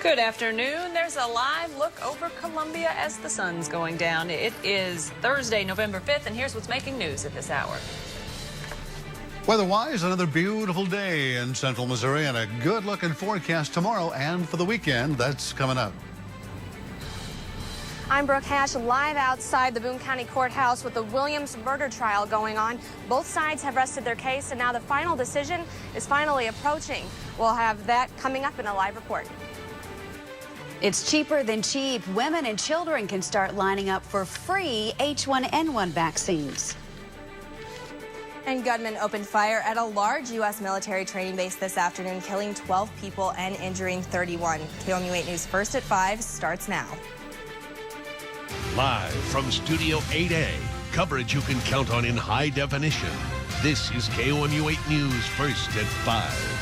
Good afternoon. There's a live look over Columbia as the sun's going down. It is Thursday, November 5th, and here's what's making news at this hour. Weather-wise, another beautiful day in central Missouri and a good-looking forecast tomorrow and for the weekend. That's coming up. I'm Brooke Hash, live outside the Boone County Courthouse with the Williams murder trial going on. Both sides have rested their case, and now the final decision is finally approaching. We'll have that coming up in a live report. It's cheaper than cheap. Women and children can start lining up for free H1N1 vaccines. And gunmen opened fire at a large U.S. military training base this afternoon, killing 12 people and injuring 31. KOMU 8 News First at 5 starts now. Live from Studio 8A, coverage you can count on in high definition. This is KOMU 8 News First at 5.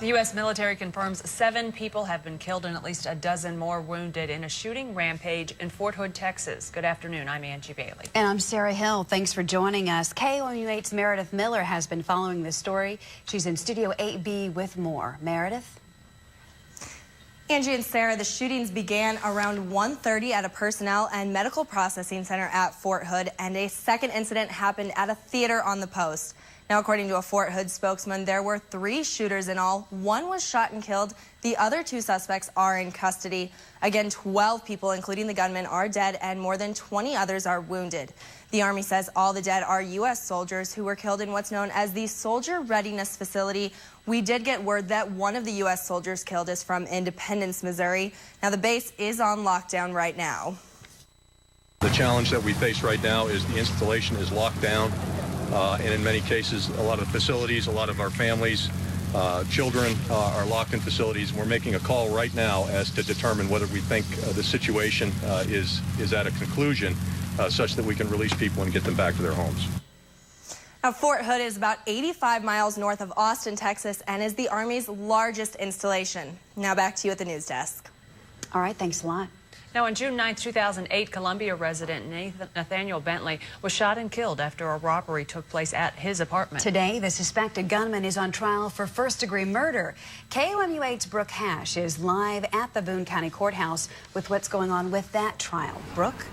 The U.S. military confirms 7 people have been killed and at least a dozen more wounded in a shooting rampage in Fort Hood, Texas. Good afternoon. I'm Angie Bailey. And I'm Sarah Hill. Thanks for joining us. KOMU 8's Meredith Miller has been following this story. She's in Studio 8B with more. Meredith? Angie and Sarah, the shootings began around 1:30 at a personnel and medical processing center at Fort Hood, and a second incident happened at a theater on the post. Now, according to a Fort Hood spokesman, there were 3 shooters in all. 1 was shot and killed. The other 2 suspects are in custody. Again, 12 people, including the gunman, are dead, and more than 20 others are wounded. The Army says all the dead are U.S. soldiers who were killed in what's known as the Soldier Readiness Facility. We did get word that one of the U.S. soldiers killed is from Independence, Missouri. Now, the base is on lockdown right now. The challenge that we face right now is the installation is locked down. And in many cases, a lot of facilities, a lot of our families, children are locked in facilities. We're making a call right now as to determine whether we think the situation is at a conclusion such that we can release people and get them back to their homes. Now, Fort Hood is about 85 miles north of Austin, Texas, and is the Army's largest installation. Now back to you at the news desk. All right, thanks a lot. Now, on June 9, 2008, Columbia resident Nathaniel Bentley was shot and killed after a robbery took place at his apartment. Today, the suspected gunman is on trial for first-degree murder. KOMU 8's Brooke Hash is live at the Boone County Courthouse with what's going on with that trial. Brooke?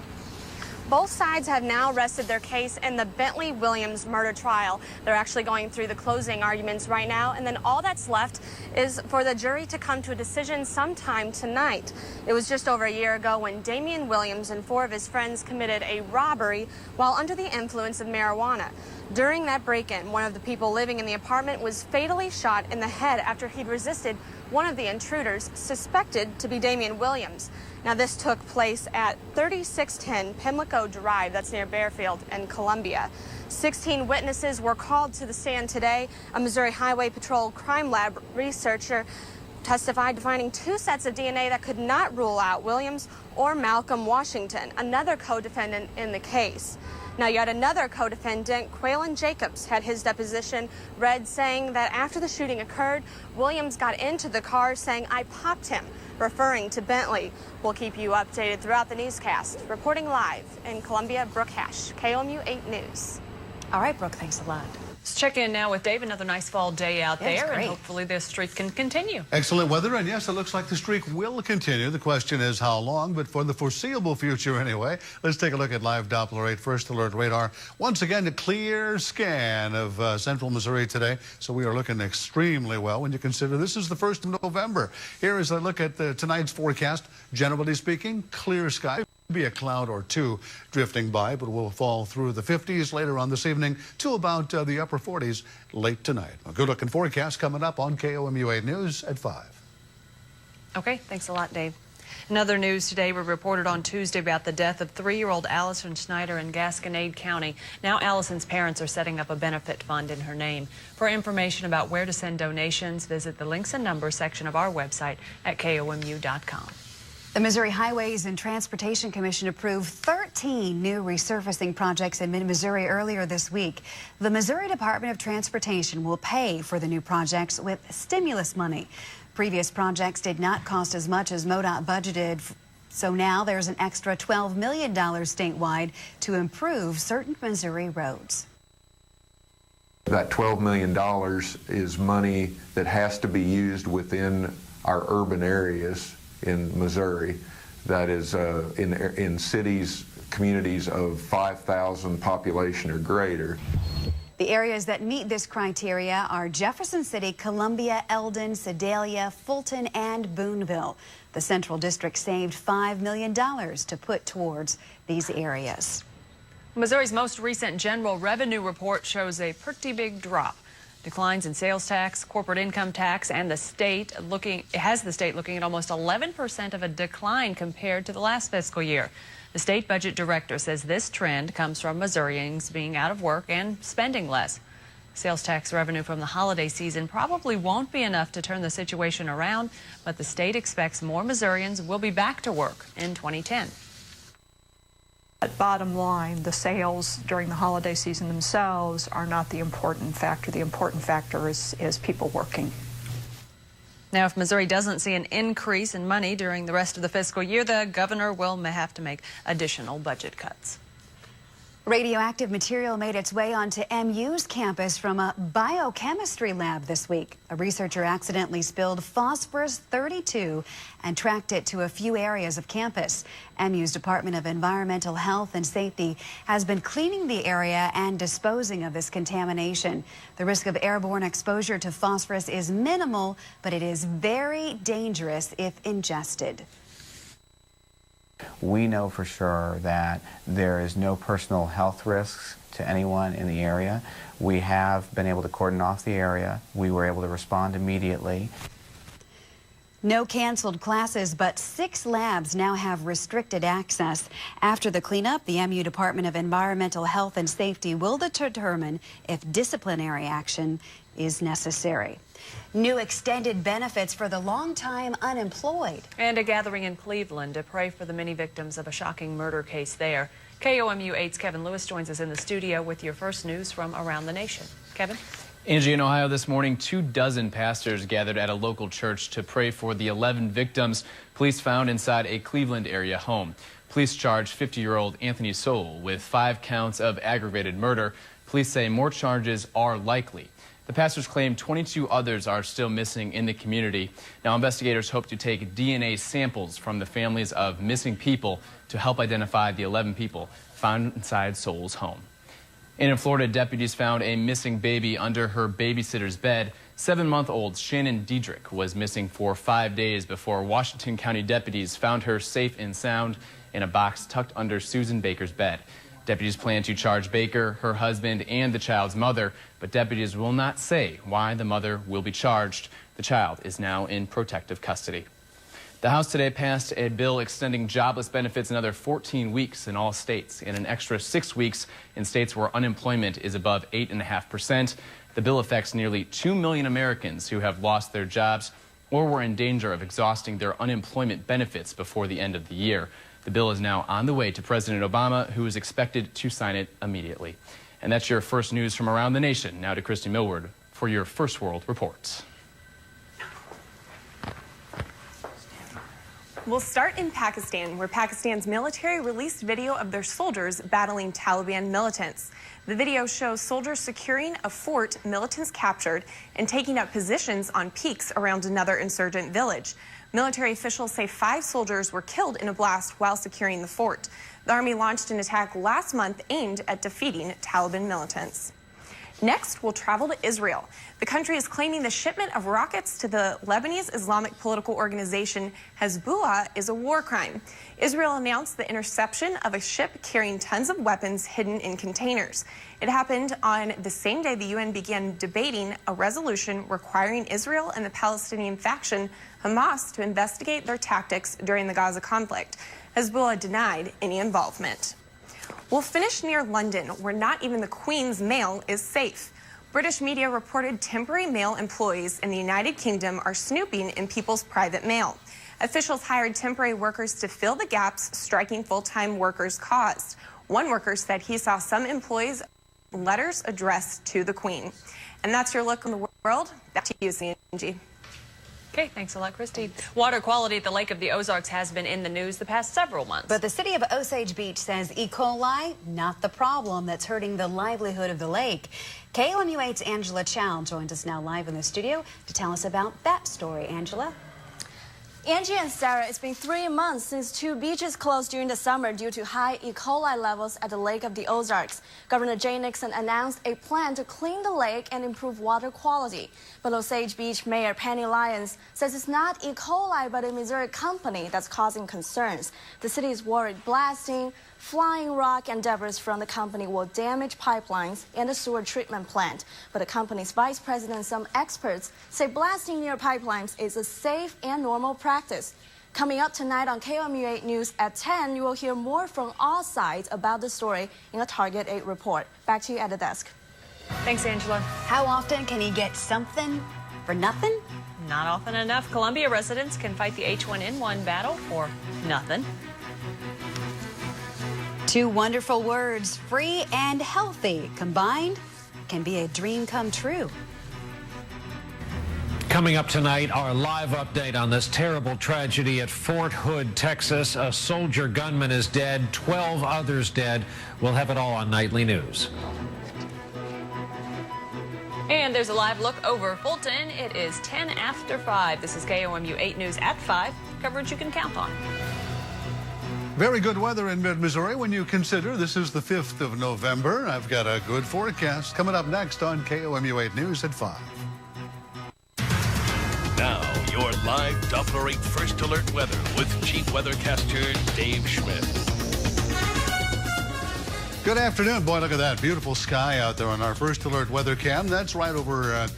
Both sides have now rested their case in the Bentley-Williams murder trial. They're actually going through the closing arguments right now, and then all that's left is for the jury to come to a decision sometime tonight. It was just over a year ago when Damian Williams and 4 of his friends committed a robbery while under the influence of marijuana. During that break-in, one of the people living in the apartment was fatally shot in the head after he'd resisted one of the intruders, suspected to be Damian Williams. Now, this took place at 3610 Pimlico Drive, that's near Bearfield in Columbia. 16 witnesses were called to the stand today. A Missouri Highway Patrol Crime Lab researcher testified to finding 2 sets of DNA that could not rule out Williams or Malcolm Washington, another co-defendant in the case. Now, yet another co-defendant, Quaylen Jacobs, had his deposition read saying that after the shooting occurred, Williams got into the car saying, "I popped him," referring to Bentley. We'll keep you updated throughout the newscast. Reporting live in Columbia, Brooke Hash, KOMU 8 News. All right, Brooke, thanks a lot. Let's check in now with Dave. Another nice fall day out there, great. and hopefully this streak can continue. Excellent weather, and yes, it looks like the streak will continue. The question is how long, but for the foreseeable future anyway. Let's take a look at live Doppler 8 First Alert radar. Once again, a clear scan of central Missouri today, so we are looking extremely well when you consider this is the 1st of November. Here is a look at tonight's forecast. Generally speaking, clear sky. Be a cloud or 2 drifting by, but will fall through the 50s later on this evening to about the upper 40s late tonight. A good-looking forecast coming up on KOMU 8 News at 5. Okay, thanks a lot, Dave. In other news today, we reported on Tuesday about the death of 3-year-old Allison Schneider in Gasconade County. Now Allison's parents are setting up a benefit fund in her name. For information about where to send donations, visit the links and numbers section of our website at KOMU.com. The Missouri Highways and Transportation Commission approved 13 new resurfacing projects in mid-Missouri earlier this week. The Missouri Department of Transportation will pay for the new projects with stimulus money. Previous projects did not cost as much as MoDOT budgeted, so now there's an extra $12 million statewide to improve certain Missouri roads. That $12 million is money that has to be used within our urban areas in Missouri, that is in cities, communities of 5,000 population or greater. The areas that meet this criteria are Jefferson City, Columbia, Eldon, Sedalia, Fulton, and Boonville. The Central District saved $5 million to put towards these areas. Missouri's most recent general revenue report shows a pretty big drop. Declines in sales tax, corporate income tax, and the state looking at almost 11% of a decline compared to the last fiscal year. The state budget director says this trend comes from Missourians being out of work and spending less. Sales tax revenue from the holiday season probably won't be enough to turn the situation around, but the state expects more Missourians will be back to work in 2010. But bottom line, the sales during the holiday season themselves are not the important factor. The important factor is people working. Now, if Missouri doesn't see an increase in money during the rest of the fiscal year, the governor will have to make additional budget cuts. Radioactive material made its way onto MU's campus from a biochemistry lab this week. A researcher accidentally spilled phosphorus-32 and tracked it to a few areas of campus. MU's Department of Environmental Health and Safety has been cleaning the area and disposing of this contamination. The risk of airborne exposure to phosphorus is minimal, but it is very dangerous if ingested. We know for sure that there is no personal health risks to anyone in the area. We have been able to cordon off the area. We were able to respond immediately. No canceled classes, but 6 labs now have restricted access. After the cleanup, the MU Department of Environmental Health and Safety will determine if disciplinary action is necessary. New extended benefits for the long-time unemployed. And a gathering in Cleveland to pray for the many victims of a shocking murder case there. KOMU 8's Kevin Lewis joins us in the studio with your first news from around the nation. Kevin? Angie, in Ohio this morning, 24 pastors gathered at a local church to pray for the 11 victims police found inside a Cleveland area home. Police charged 50-year-old Anthony Sowell with 5 counts of aggravated murder. Police say more charges are likely. The pastors claim 22 others are still missing in the community. Now, investigators hope to take DNA samples from the families of missing people to help identify the 11 people found inside Sowell's home. And in Florida, deputies found a missing baby under her babysitter's bed. 7-month-old Shannon Diedrich was missing for 5 days before Washington County deputies found her safe and sound in a box tucked under Susan Baker's bed. Deputies plan to charge Baker, her husband, and the child's mother, but deputies will not say why the mother will be charged. The child is now in protective custody. The House today passed a bill extending jobless benefits another 14 weeks in all states and an extra 6 weeks in states where unemployment is above 8.5%. The bill affects nearly 2 million Americans who have lost their jobs or were in danger of exhausting their unemployment benefits before the end of the year. The bill is now on the way to President Obama, who is expected to sign it immediately. And that's your first news from around the nation. Now to Christy Millward for your First World Reports. We'll start in Pakistan, where Pakistan's military released video of their soldiers battling Taliban militants. The video shows soldiers securing a fort militants captured and taking up positions on peaks around another insurgent village. Military officials say 5 soldiers were killed in a blast while securing the fort. The army launched an attack last month aimed at defeating Taliban militants. Next, we'll travel to Israel. The country is claiming the shipment of rockets to the Lebanese Islamic political organization Hezbollah is a war crime. Israel announced the interception of a ship carrying tons of weapons hidden in containers. It happened on the same day the UN began debating a resolution requiring Israel and the Palestinian faction Hamas to investigate their tactics during the Gaza conflict. Hezbollah denied any involvement. We'll finish near London, where not even the Queen's mail is safe. British media reported temporary mail employees in the United Kingdom are snooping in people's private mail. Officials hired temporary workers to fill the gaps striking full-time workers caused. One worker said he saw some employees letters addressed to the Queen. And that's your look on the world. Back to you, Angie. Okay, thanks a lot, Christy. Water quality at the Lake of the Ozarks has been in the news the past several months. But the city of Osage Beach says E. coli, not the problem that's hurting the livelihood of the lake. KOMU 8's Angela Chow joins us now live in the studio to tell us about that story. Angela? Angie and Sarah, it's been 3 months since 2 beaches closed during the summer due to high E. coli levels at the Lake of the Ozarks. Governor Jay Nixon announced a plan to clean the lake and improve water quality. But Osage Beach Mayor Penny Lyons says it's not E. coli but a Missouri company that's causing concerns. The city is worried blasting, flying rock and debris from the company will damage pipelines and the sewer treatment plant. But the company's vice president and some experts say blasting near pipelines is a safe and normal practice. Coming up tonight on KOMU 8 News at 10, you will hear more from all sides about the story in a Target 8 report. Back to you at the desk. Thanks, Angela. How often can you get something for nothing? Not often enough. Columbia residents can fight the H1N1 battle for nothing. 2 wonderful words, free and healthy, combined can be a dream come true. Coming up tonight, our live update on this terrible tragedy at Fort Hood, Texas. A soldier gunman is dead, 12 others dead. We'll have it all on Nightly News. And there's a live look over Fulton. It is 10 after 5. This is KOMU 8 News at 5. Coverage you can count on. Very good weather in mid-Missouri when you consider this is the 5th of November. I've got a good forecast coming up next on KOMU 8 News at 5. Now, your live Doppler 8 First Alert weather with Chief Weathercaster Dave Schmidt. Good afternoon. Boy, look at that beautiful sky out there on our First Alert weather cam. That's right over,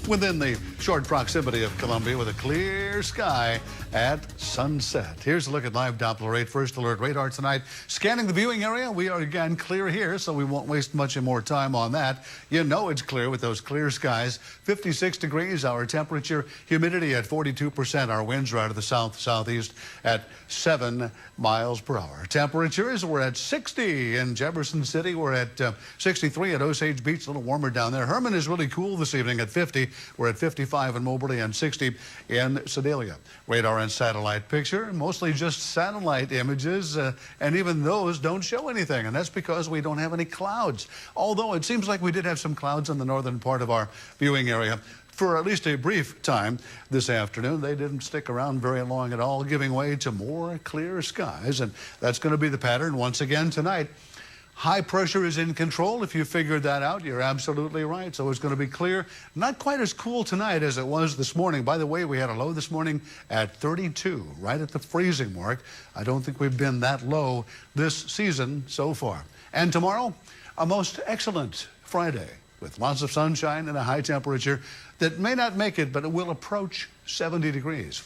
within the short proximity of Columbia with a clear sky at sunset. Here's a look at live Doppler 8 First Alert radar tonight. Scanning the viewing area, we are again clear here, so we won't waste much more time on that. You know it's clear with those clear skies. 56 degrees, our temperature, humidity at 42%. Our winds are out of the south-southeast at 7 miles per hour. Temperatures, we're at 60 in Jefferson City. We're at 63 at Osage Beach, a little warmer down there. Herman is really cool this evening at 50. We're at 55 in Moberly and 60 in Sedalia. Radar and satellite picture, mostly just satellite images, and even those don't show anything, and that's because we don't have any clouds. Although it seems like we did have some clouds in the northern part of our viewing area for at least a brief time this afternoon. They didn't stick around very long at all, giving way to more clear skies, and that's going to be the pattern once again tonight. High pressure is in control. If you figured that out, you're absolutely right. So it's going to be clear. Not quite as cool tonight as it was this morning. By the way, we had a low this morning at 32, right at the freezing mark. I don't think we've been that low this season so far. And tomorrow, a most excellent Friday with lots of sunshine and a high temperature that may not make it, but it will approach 70 degrees.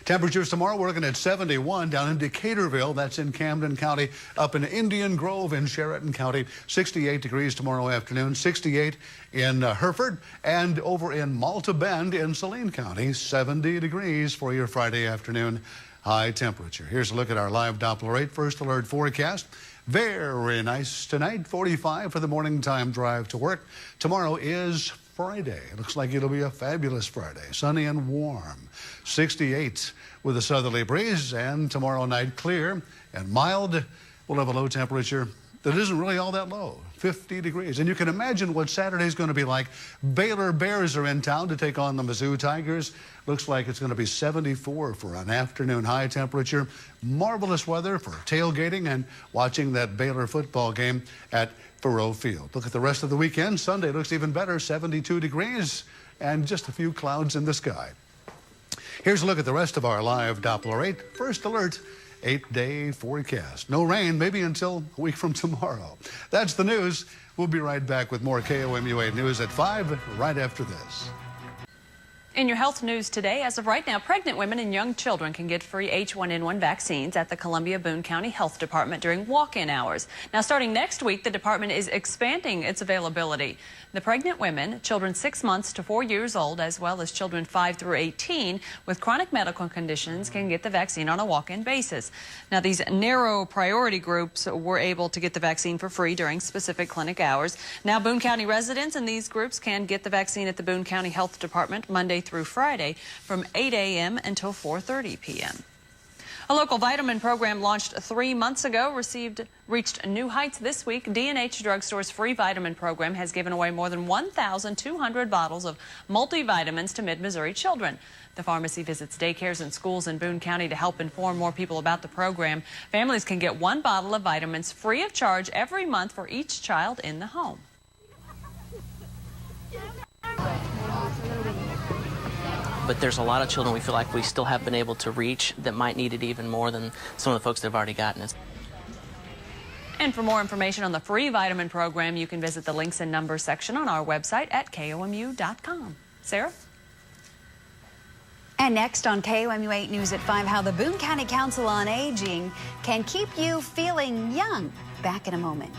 Temperatures tomorrow, we're looking at 71 down in Decaturville, that's in Camden County, up in Indian Grove in Sheraton County, 68 degrees tomorrow afternoon, 68 in Hereford, and over in Malta Bend in Saline County, 70 degrees for your Friday afternoon high temperature. Here's a look at our live Doppler 8 First Alert forecast. Very nice tonight, 45 for the morning time drive to work. Tomorrow is Friday. It looks like it'll be a fabulous Friday, sunny and warm. 68 with a southerly breeze, and tomorrow night clear and mild. We'll have a low temperature that isn't really all that low, 50 degrees. And you can imagine what Saturday's going to be like. Baylor Bears are in town to take on the Mizzou Tigers. Looks like it's going to be 74 for an afternoon high temperature. Marvelous weather for tailgating and watching that Baylor football game at Faroe Field. Look at the rest of the weekend. Sunday looks even better, 72 degrees and just a few clouds in the sky. Here's a look at the rest of our live Doppler 8 First Alert 8-day forecast. No rain, maybe until a week from tomorrow. That's the news. We'll be right back with more KOMU 8 News at 5 right after this. In your health news today, as of right now, pregnant women and young children can get free H1N1 vaccines at the Columbia-Boone County Health Department during walk-in hours. Now, starting next week, the department is expanding its availability. The pregnant women, children 6 months to 4 years old, as well as children 5 through 18 with chronic medical conditions can get the vaccine on a walk-in basis. Now, these narrow priority groups were able to get the vaccine for free during specific clinic hours. Now, Boone County residents in these groups can get the vaccine at the Boone County Health Department Monday through Friday from 8 a.m. until 4:30 p.m. A local vitamin program launched 3 months ago reached new heights this week. D&H Drugstore's free vitamin program has given away more than 1,200 bottles of multivitamins to Mid-Missouri children. The pharmacy visits daycares and schools in Boone County to help inform more people about the program. Families can get 1 bottle of vitamins free of charge every month for each child in the home. But there's a lot of children we feel like we still have been able to reach that might need it even more than some of the folks that have already gotten it. And for more information on the free vitamin program, you can visit the links and numbers section on our website at KOMU.com. Sarah? And next on KOMU 8 News at 5, how the Boone County Council on Aging can keep you feeling young. Back in a moment.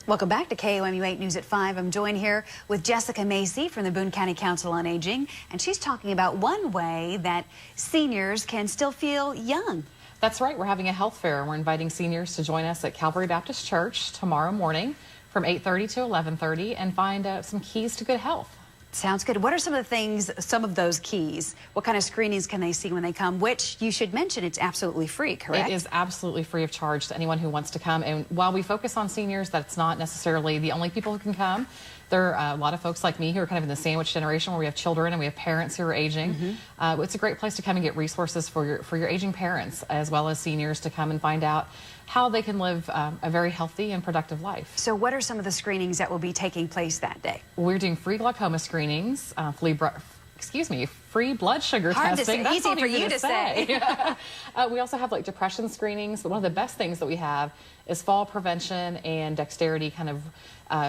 Welcome back to KOMU 8 News at 5. I'm joined here with Jessica Macy from the Boone County Council on Aging, and she's talking about one way that seniors can still feel young. That's right. We're having a health fair. We're inviting seniors to join us at Calvary Baptist Church tomorrow morning from 8:30 to 11:30 and find some keys to good health. Sounds good. What are some of the things, some of those keys? What kind of screenings can they see when they come? Which you should mention it's absolutely free, correct? It is absolutely free of charge to anyone who wants to come. And while we focus on seniors, that's not necessarily the only people who can come. There are a lot of folks like me who are kind of in the sandwich generation where we have children and we have parents who are aging. It's a great place to come and get resources for your aging parents as well as seniors to come and find out how they can live a very healthy and productive life. So what are some of the screenings that will be taking place that day? We're doing free glaucoma screenings, free blood sugar testing. That's easy for you to say. We also have like depression screenings. But one of the best things that we have is fall prevention and dexterity kind of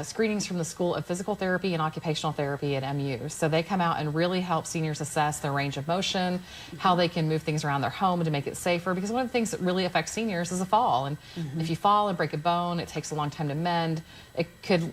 screenings from the School of Physical Therapy and Occupational Therapy at MU. So they come out and really help seniors assess their range of motion, how they can move things around their home to make it safer, because one of the things that really affects seniors is a fall. And if you fall and break a bone, it takes a long time to mend. It could,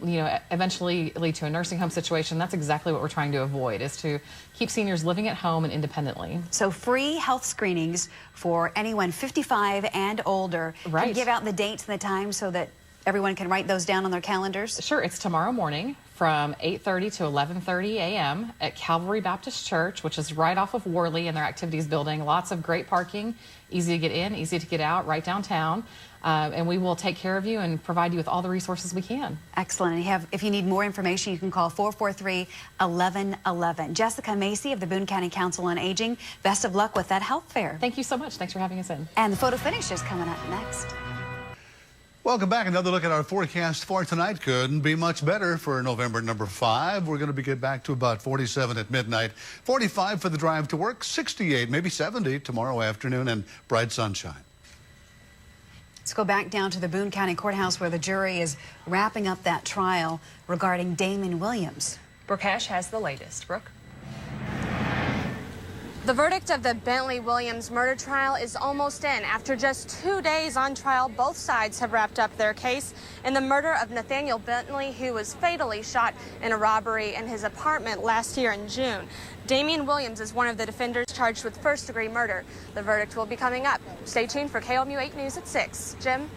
eventually lead to a nursing home situation. That's exactly what we're trying to avoid, is to keep seniors living at home and independently. So free health screenings for anyone 55 and older. Right. Can you give out the dates and the times so that everyone can write those down on their calendars? Sure. It's tomorrow morning from 8:30 to 11:30 a.m. at Calvary Baptist Church, which is right off of Worley in their activities building. Lots of great parking, easy to get in, easy to get out, right downtown. And we will take care of you and provide you with all the resources we can. Excellent. And if you need more information, you can call 443-1111. Jessica Macy of the Boone County Council on Aging, best of luck with that health fair. Thank you so much. Thanks for having us in. And the photo finish is coming up next. Welcome back. Another look at our forecast for tonight. Couldn't be much better for November number 5. We're going to get back to about 47 at midnight, 45 for the drive to work, 68, maybe 70 tomorrow afternoon, and bright sunshine. Let's go back down to the Boone County Courthouse where the jury is wrapping up that trial regarding Damon Williams. Brooke Hash has the latest. Brooke? The verdict of the Bentley Williams murder trial is almost in. After just 2 days on trial, both sides have wrapped up their case in the murder of Nathaniel Bentley, who was fatally shot in a robbery in his apartment last year in June. Damien Williams is one of the defendants charged with first-degree murder. The verdict will be coming up. Stay tuned for KOMU 8 News at 6. Jim?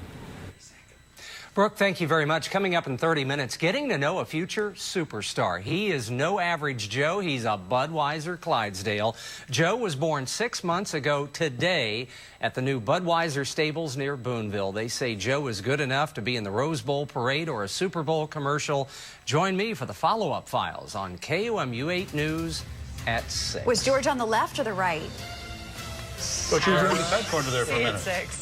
Brooke, thank you very much. Coming up in 30 minutes, getting to know a future superstar. He is no average Joe. He's a Budweiser Clydesdale. Joe was born 6 months ago today at the new Budweiser stables near Booneville. They say Joe is good enough to be in the Rose Bowl parade or a Super Bowl commercial. Join me for the follow-up files on KOMU 8 News at 6. Was George on the left or the right? But you were in the side corner there for a minute. 6.